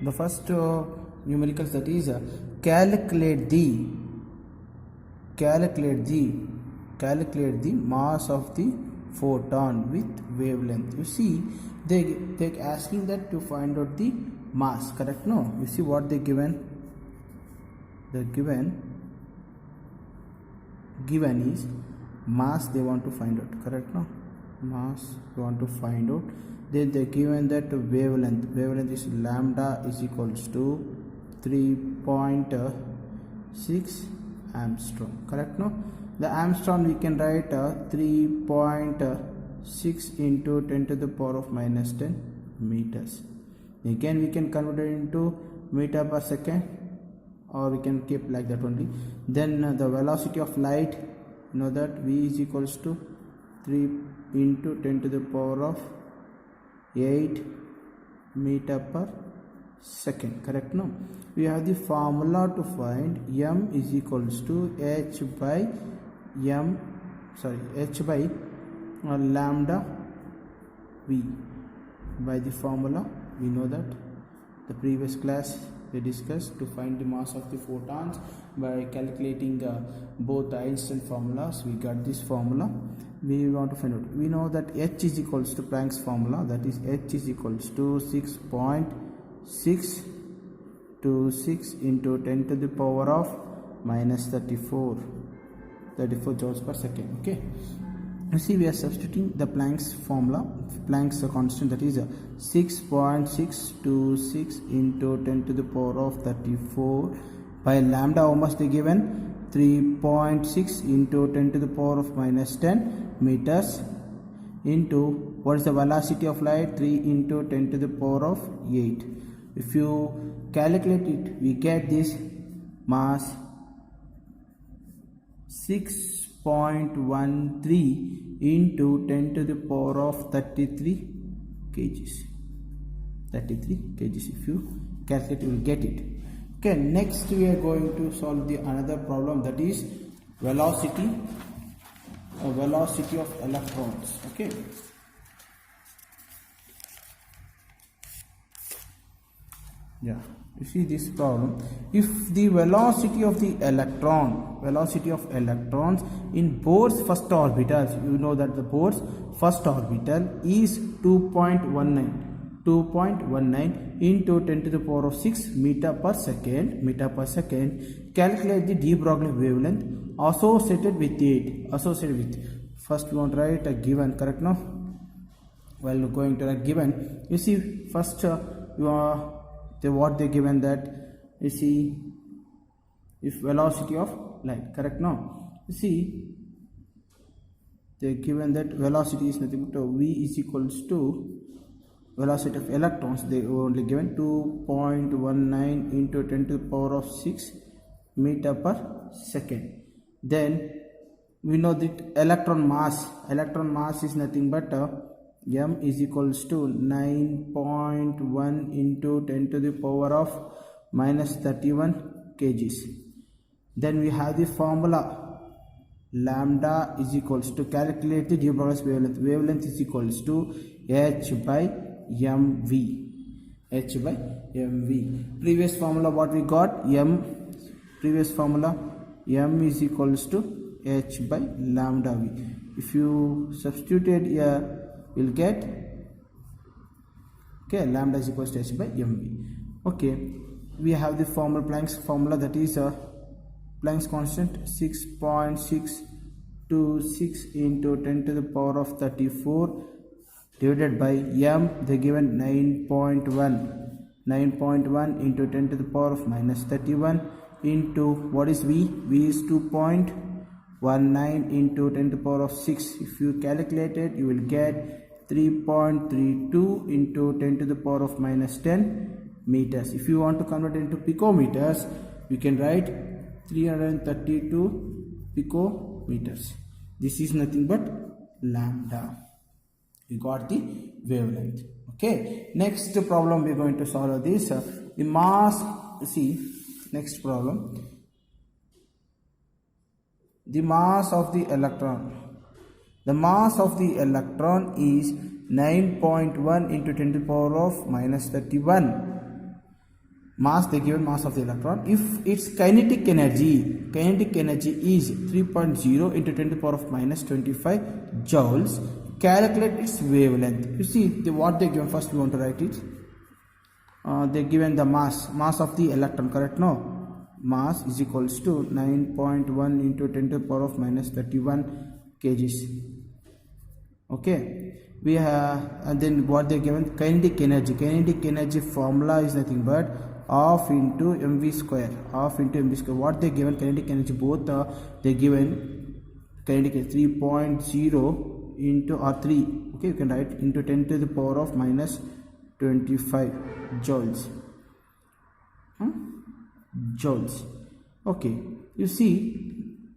the first numericals, that is calculate the mass of the photon with wavelength. You see, they're asking that to find out the mass, correct? No, you see what they're given is mass they want to find out, correct? No, mass they want to find out. Then they're given that wavelength is lambda is equals to 3.6 Armstrong, correct? No, the Armstrong we can write 3.6 into 10 to the power of minus 10 meters. Again we can convert it into meter per second, or we can keep like that only. Then the velocity of light, you know that v is equals to 3 into 10 to the power of 8 meter per second, correct? No, we have the formula to find m is equals to h by lambda v. By the formula we know that the previous class we discussed to find the mass of the photons by calculating both Einstein formulas. We got this formula. We want to find out, we know that h is equals to Planck's formula, that is h is equals to 6.626 into 10 to the power of minus 34 joules per second. Okay, you see we are substituting the Planck's formula, Planck's constant, that is 6.626 into 10 to the power of 34 by lambda. How much they given? 3.6 into 10 to the power of minus 10 meters into what is the velocity of light? 3 into 10 to the power of 8. If you calculate it, we get this mass 6.13 into 10 to the power of 33 kgs. If you calculate, you will get it. Okay, next we are going to solve the another problem, that is velocity of electrons. Okay, yeah, you see this problem. If the velocity of electrons in Bohr's first orbitals, you know that the Bohr's first orbital is 2.19 into 10 to the power of 6 meter per second. Calculate the de Broglie wavelength associated with it. First we want to write a given, correct? Now while going to a given, you see first what they given, that you see if velocity of light, correct? Now you see they given that velocity is nothing but v is equals to velocity of electrons. They only given 2.19 into 10 to the power of 6 meter per second. Then we know that electron mass is nothing but m is equals to 9.1 into 10 to the power of minus 31 kgs. Then we have the formula lambda is equals to calculate the de Broglie's wavelength is equals to h by mv. Previous formula what we got, m is equals to h by lambda v. If you substitute here, we'll get, okay, lambda is equals to h by mv. Okay, we have the formula, Planck's formula, that is Planck's constant 6.626 into 10 to the power of 34 divided by m, they given 9.1 into 10 to the power of minus 31 into what is v is 2.19 into 10 to the power of 6. If you calculate it, you will get 3.32 into 10 to the power of minus 10 meters. If you want to convert it into picometers, we can write 332 picometers. This is nothing but lambda. We got the wavelength. Okay, next problem we are going to solve this. The mass, see, next problem. The mass of the electron. The mass of the electron is 9.1 into 10 to the power of minus 31. mass, they given mass of the electron. If its kinetic energy is 3.0 into 10 to the power of minus 25 joules, calculate its wavelength. You see what they given. First we want to write it. They given the mass of the electron, correct? No, mass is equals to 9.1 into 10 to the power of minus 31 kgs. Okay, we have, and then what they given, kinetic energy formula is nothing but half into mv square. What they given, kinetic energy, both they given kinetic energy 3.0 into or 3, okay, you can write into 10 to the power of minus 25 joules. Joules. Okay, you see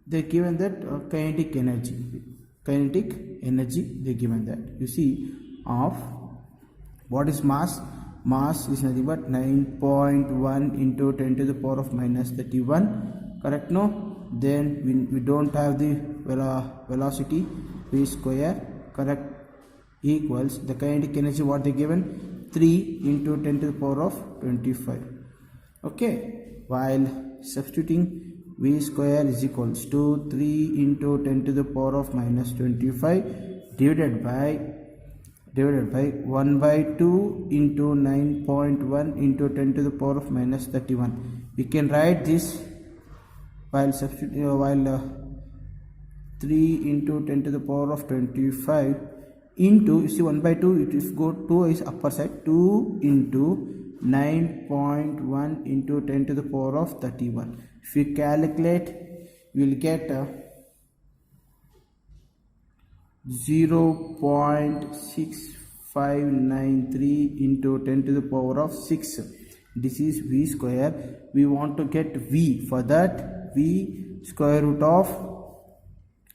they given that kinetic energy they given that. You see of what is mass is nothing but 9.1 into 10 to the power of minus 31, correct? No, then we don't have the velocity, v square, correct, equals the kinetic energy, what they given, 3 into 10 to the power of 25. Okay, while substituting v square is equals to 3 into 10 to the power of minus 25 divided by 1 by 2 into 9.1 into 10 to the power of minus 31. We can write this while 3 into 10 to the power of 25 into, you see 1 by 2, it is go 2 is upper side, 2 into 9.1 into 10 to the power of 31. If we calculate, we will get 0.6593 into 10 to the power of 6. This is v square. We want to get v. For that, v square root of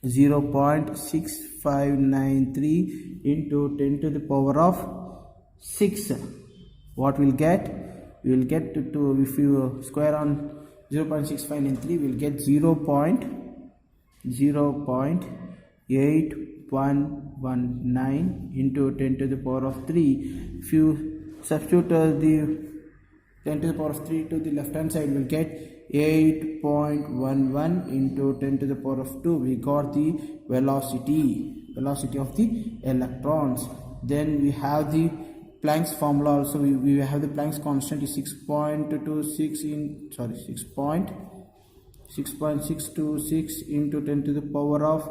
0.6593 into 10 to the power of 6. What we'll get? We will get to if you square on 0.6593, we will get 0.8119 into 10 to the power of 3. If you substitute the 10 to the power of 3 to the left hand side, we will get 8.11 into 10 to the power of 2. We got the velocity of the electrons. Then we have the Planck's formula also. We have the Planck's constant is 6.626 into 10 to the power of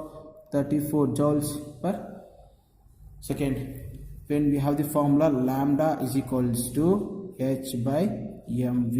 34 joules per second. When we have the formula, lambda is equals to h by mv.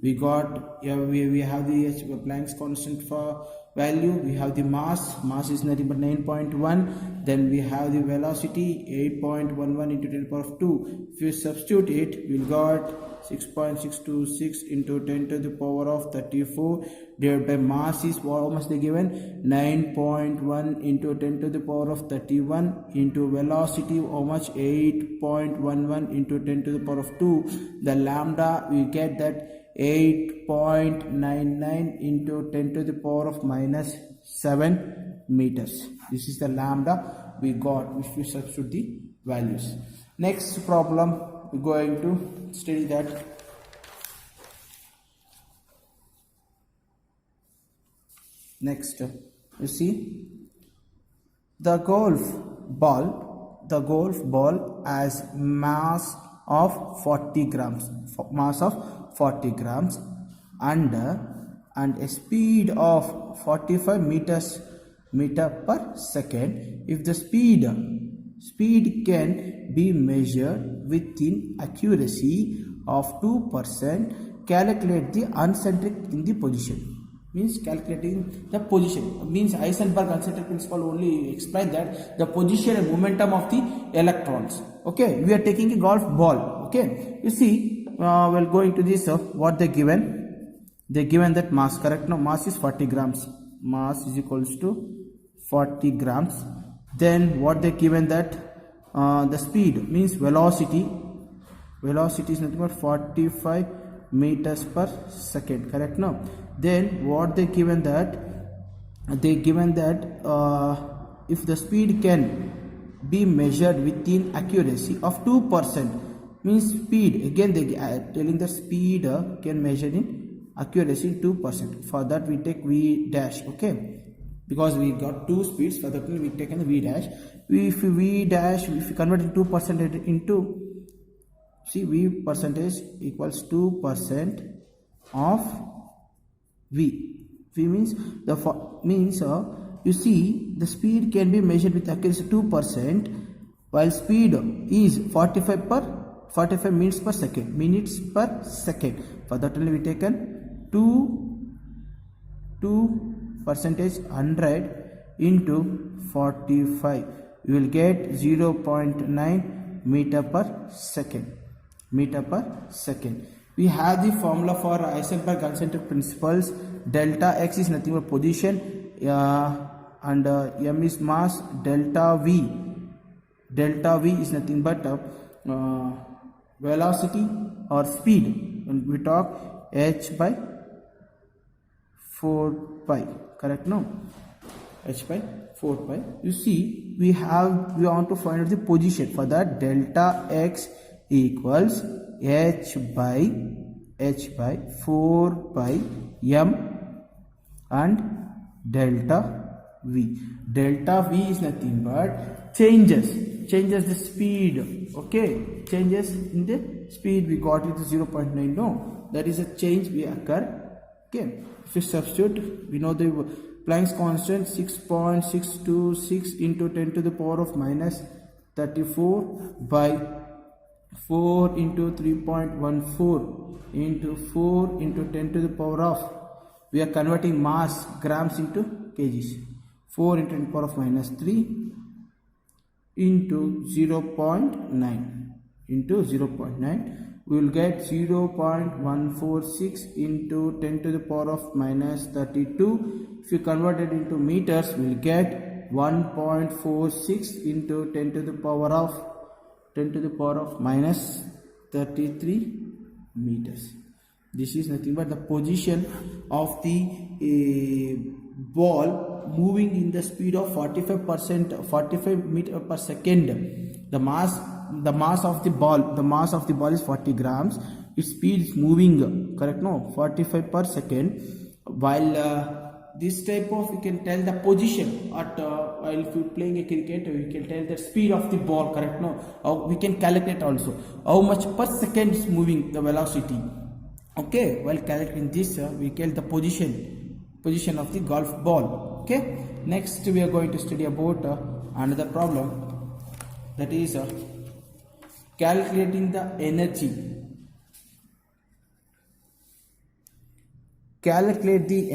We got we have the h Planck's constant for value. We have the mass is nothing but 9.1. Then we have the velocity 8.11 into 10 to the power of 2. If you substitute it, we got 6.626 into 10 to the power of 34 divided by mass is how much they given, 9.1 into 10 to the power of 31 into velocity how much, 8.11 into 10 to the power of 2. The lambda we get that 8.99 into 10 to the power of minus 7 meters. This is the lambda we got if we substitute the values. Next problem, we're going to study that. Next, you see the golf ball has mass of 40 grams, and a speed of 45 meter per second. If the speed can be measured within accuracy of 2%, calculate the uncentric in the position. Means calculating the position, means Heisenberg uncentric principle only explain that the position and momentum of the electrons. Okay, we are taking a golf ball. Okay, you see, we're going to this. What they given that mass, correct? No, mass is 40 grams. Mass is equals to 40 grams. Then what they given that the speed means velocity is nothing but 45 meters per second, correct? No. Then what they given that if the speed can be measured within accuracy of 2%, means speed. Again they are telling the speed can measure in accuracy 2%. For that we take v dash. Okay, because we got two speeds, for that we taken the v dash. If we convert it 2% into, see, v percentage equals 2% of v. V means you see the speed can be measured with accuracy 2%, while speed is 45 minutes per second. For that only we taken 2% 100 into 45. You will get 0.9 meter per second. We have the formula for Heisenberg concentric principles. Delta x is nothing but position, and m is mass. Delta v is nothing but velocity or speed. When we talk h by 4 pi, correct? No, h by 4 pi. You see, we want to find out the position. For that, delta x equals h by 4 pi m and delta v. Delta v is nothing but changes the speed. Okay, changes in the speed. We got it to 0.9. No, that is a change we occur. Okay, if we substitute, we know the Planck's constant 6.626 into 10 to the power of minus 34 by 4 into 3.14 into 4 into 10 to the power of, we are converting mass grams into kgs. 4 into 10 to the power of minus 3 into 0.9 we will get 0.146 into 10 to the power of minus 32. If you convert it into meters, we will get 1.46 into 10 to the power of minus 33 meters. This is nothing but the position of the ball moving in the speed of 45 meter per second. The mass of the ball is 40 grams. Its speed is moving, correct? No, 45 per second. While this type of, we can tell the position at while if you playing a cricket, we can tell the speed of the ball, correct? No, we can calculate also how much per second is moving, the velocity. Okay, while calculating this, we calculate the position of the golf ball. Okay, next we are going to study about another problem, that is calculating the energy. Calculate the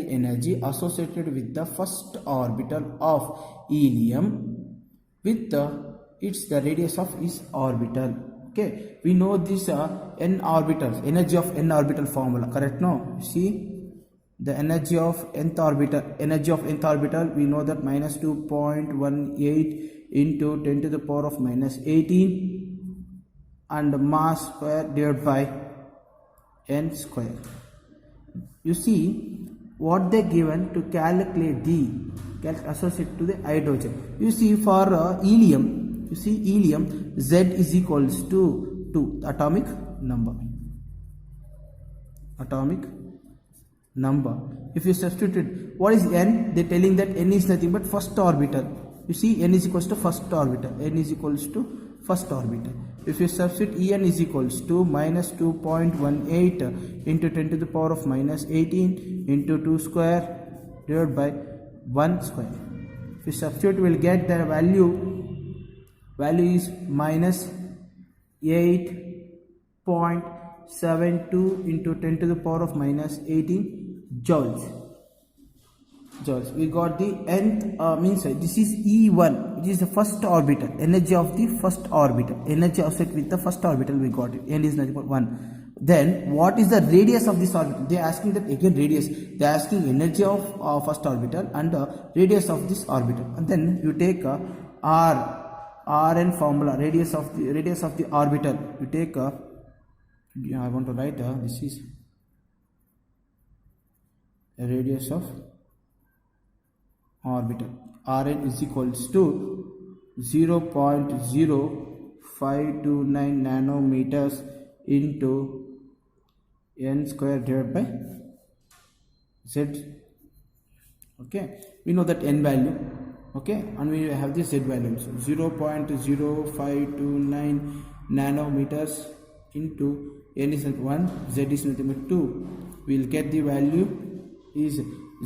energy associated with the first orbital of helium with the radius of its orbital. Okay, we know this n orbitals, energy of n orbital formula, correct? No, see, the energy of nth orbital, we know that minus 2.18 into 10 to the power of minus 18 and mass square divided by n square. You see what they given to calculate the associated to the hydrogen. You see, for helium, Z is equals to atomic number. If you substitute, what is n? They are telling that n is nothing but first orbital. You see, n is equals to first orbital. If you substitute, En is equals to minus 2.18 into 10 to the power of minus 18 into 2 square divided by 1 square. If you substitute, we will get the value is minus 8.72 into 10 to the power of minus 18 joules. We got the nth means this is E1. It is the first orbital, energy of the first orbital, energy associated with the first orbital. We got it. N is nothing but 1. Then what is the radius of this orbital? They are asking that again radius. They are asking energy of first orbital and radius of this orbital. And then you take Rn formula, radius of the orbital. You take I want to write this is a radius of orbital. Rn is equals to 0.0529 nanometers into n square divided by z. Okay, we know that n value. Okay, and we have the z value. So 0.0529 nanometers into n is 1, z is nothing but 2. We will get the value is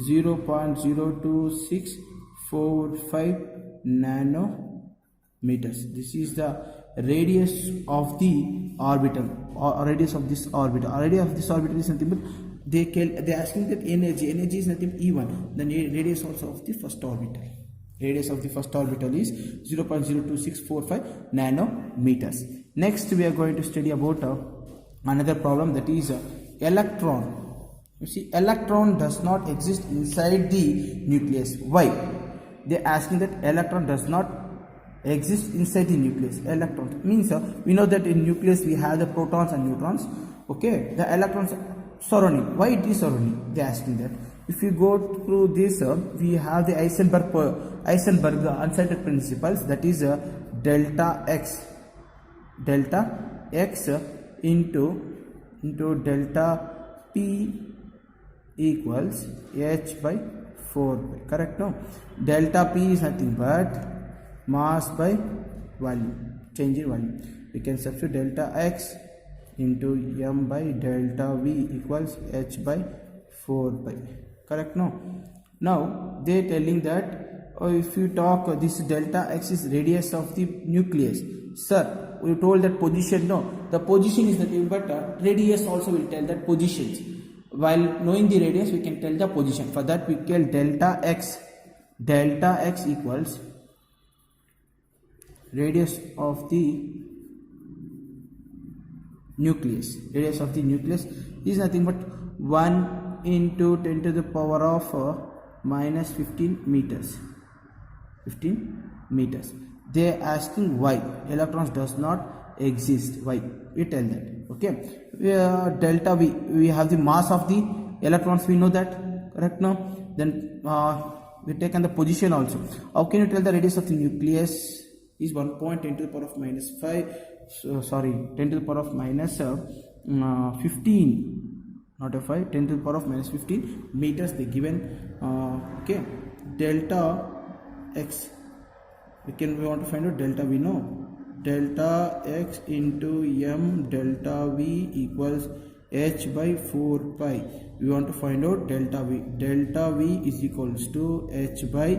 0.02645 nanometers. This is the radius of the orbital, or radius of this orbital. Radius of this orbital is nothing but they are asking that energy is nothing but E1. The radius also of the first orbital. Radius of the first orbital is 0.02645 nanometers. Next we are going to study about another problem, that is electron. You see, electron does not exist inside the nucleus. Why? They are asking that electron does not exist inside the nucleus. Electron means we know that in nucleus we have the protons and neutrons. Okay, the electrons surrounding. Why it is surrounding? They are asking that. If you go through this, we have the Heisenberg uncertainty principles, that is delta x into delta p equals h by 4. Correct? No, delta p is nothing but mass by volume, change in volume. We can substitute delta x into m by delta v equals h by 4 pi. Correct? No. Now they are telling that if you talk this delta x is radius of the nucleus. Sir, we told that position. No, the position is nothing but radius also will tell that positions. While knowing the radius, we can tell the position. For that we tell delta x equals radius of the nucleus. Radius of the nucleus is nothing but 1 into 10 to the power of minus 15 meters. 15 meters. They are asking why electrons does not exist. Why? We tell that. Okay, delta v, we have the mass of the electrons, we know that. Correct? Now then we taken the position also. How can you tell the radius of the nucleus is 1.10 to the power of minus 5, so sorry, 10 to the power of minus 15, not a 5, 10 to the power of minus 15 meters they given. Okay, delta x, we want to find out delta v. No, delta x into m delta v equals h by 4 pi. We want to find out delta v. Delta v is equals to h by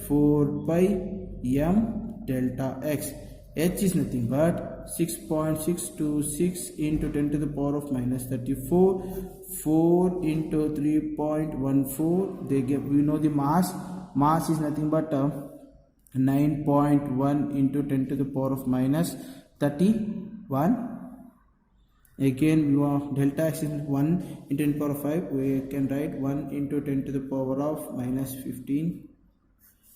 4 pi m delta x. H is nothing but 6.626 into 10 to the power of minus 34, 4 into 3.14. They give, we know the mass is nothing but 9.1 into 10 to the power of minus 31. Again we want delta x is 1 into 10 to the power of 5. We can write 1 into 10 to the power of minus 15.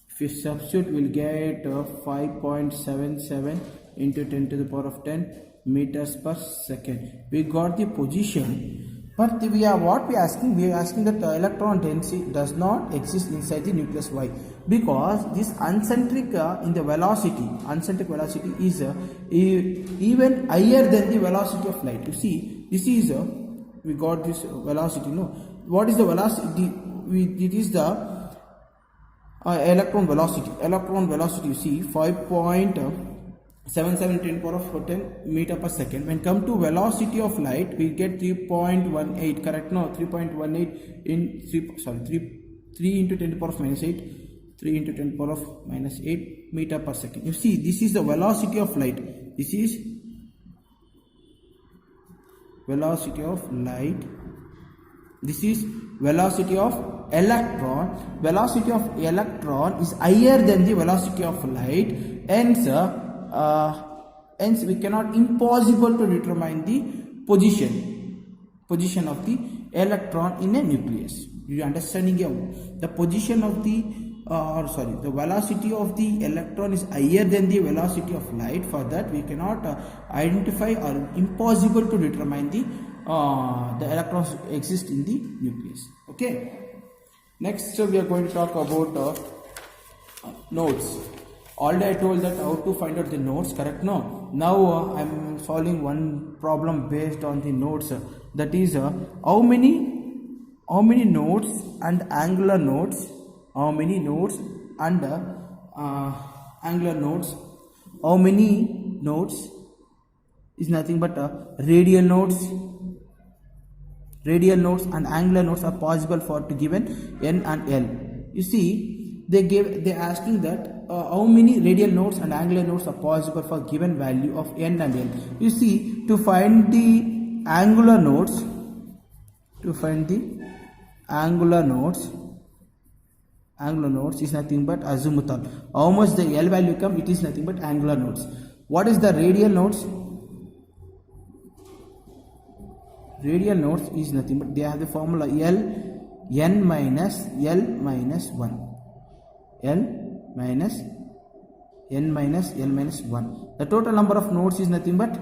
If you substitute, we will get 5.77 into 10 to the power of 10 meters per second. We got the position, but what we are asking? We are asking that the electron density does not exist inside the nucleus. Why? Because this uncentric in the velocity, uncentric velocity is even higher than the velocity of light. You see, this is we got this velocity. No, what is the velocity? It is the electron velocity. Electron velocity, you see, 5.77 10 power of 10 meter per second. When come to velocity of light, we get 3.18. Correct? No, 3.18 in 3 into 10 to the power of minus 8. 3 into 10 to the power of minus 8 meter per second. You see, this is the velocity of light. This is velocity of light. This is velocity of electron. Velocity of electron is higher than the velocity of light. Hence we cannot, impossible to determine the position of the electron in a nucleus. You understanding here? The position of the the velocity of the electron is higher than the velocity of light. For that we cannot identify, or impossible to determine the electrons exist in the nucleus. Okay. Next we are going to talk about nodes. Already I told that how to find out the nodes, correct? No. Now I am solving one problem based on the nodes. That is how many nodes and angular nodes, how many nodes and angular nodes, how many nodes is nothing but radial nodes and angular nodes are possible for to given n and l. You see, they asking that how many radial nodes and angular nodes are possible for given value of n and l. You see, to find the angular nodes, is nothing but azimuthal. How much the l value come, it is nothing but angular nodes. What is the radial nodes? Radial nodes is nothing but they have the formula n minus l minus 1. N minus l minus 1. The total number of nodes is nothing but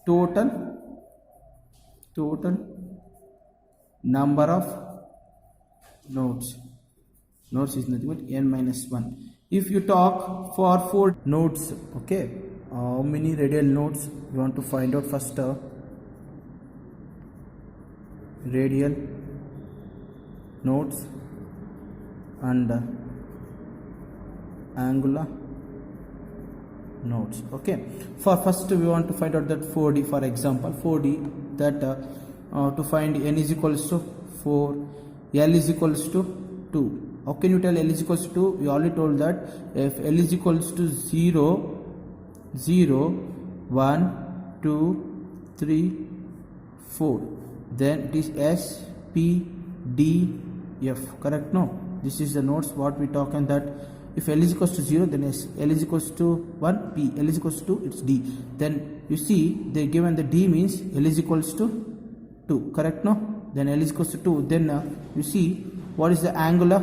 total number of nodes is nothing but n minus 1. If you talk for 4 nodes, okay, how many radial nodes you want to find out? First radial nodes and angular nodes. Okay, for first we want to find out that 4d, for example 4d, that to find n is equals to 4, l is equals to 2. How can you tell l is equals to 2? We already told that if l is equals to 0, 1, 2, 3, 4, then it is S, P, D, F, correct? No, this is the nodes what we talk, and that if L is equals to 0, then S, L is equals to 1, P, L is equals to 2, it's D. Then you see they given the D means L is equals to 2, correct? No, then L is equals to 2, then you see what is the angular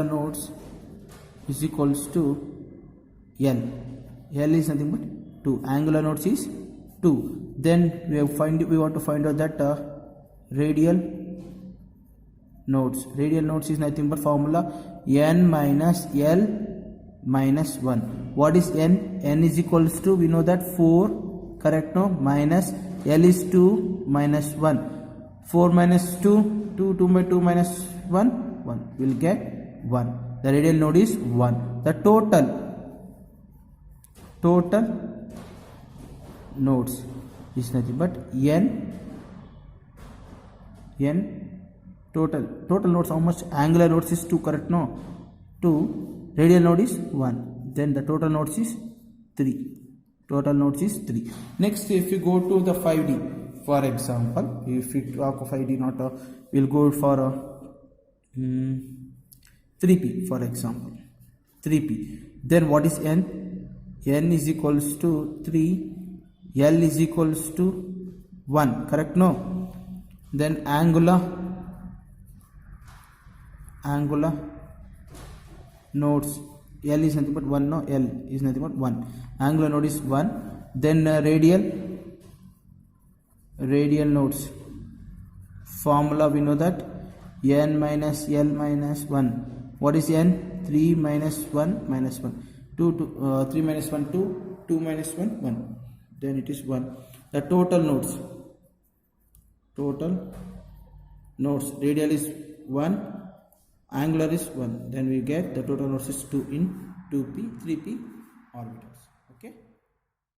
nodes is equals to L. L is nothing but 2. Angular nodes is 2. Then we want to find out that radial nodes. Radial nodes is nothing but formula n minus l minus 1. What is n? N is equals to, we know that 4, correct? No, minus l is 2 minus 1. 4 minus 2, 2 by 2 minus 1, 1. We'll get 1. The radial node is 1. The total nodes is nothing but n total nodes. How much? Angular nodes is 2, correct? No, 2. Radial node is 1. Then the total nodes is 3. Total nodes is 3. Next, if you go to the 5D, for example, if we talk of 5D, not we'll go for 3p, for example 3p. Then what is n? N is equals to 3, L is equals to 1, correct? No, then angular nodes, L is nothing but 1. No, L is nothing but 1. Angular node is 1. Then radial nodes, formula we know that n minus l minus 1. What is n? 3 minus 1 minus 1. 3 minus 1 2, 2 minus 1 1. Then it is 1. The total nodes, radial is 1, angular is 1. Then we get the total nodes is 2 in 2p, 3p orbitals. Okay.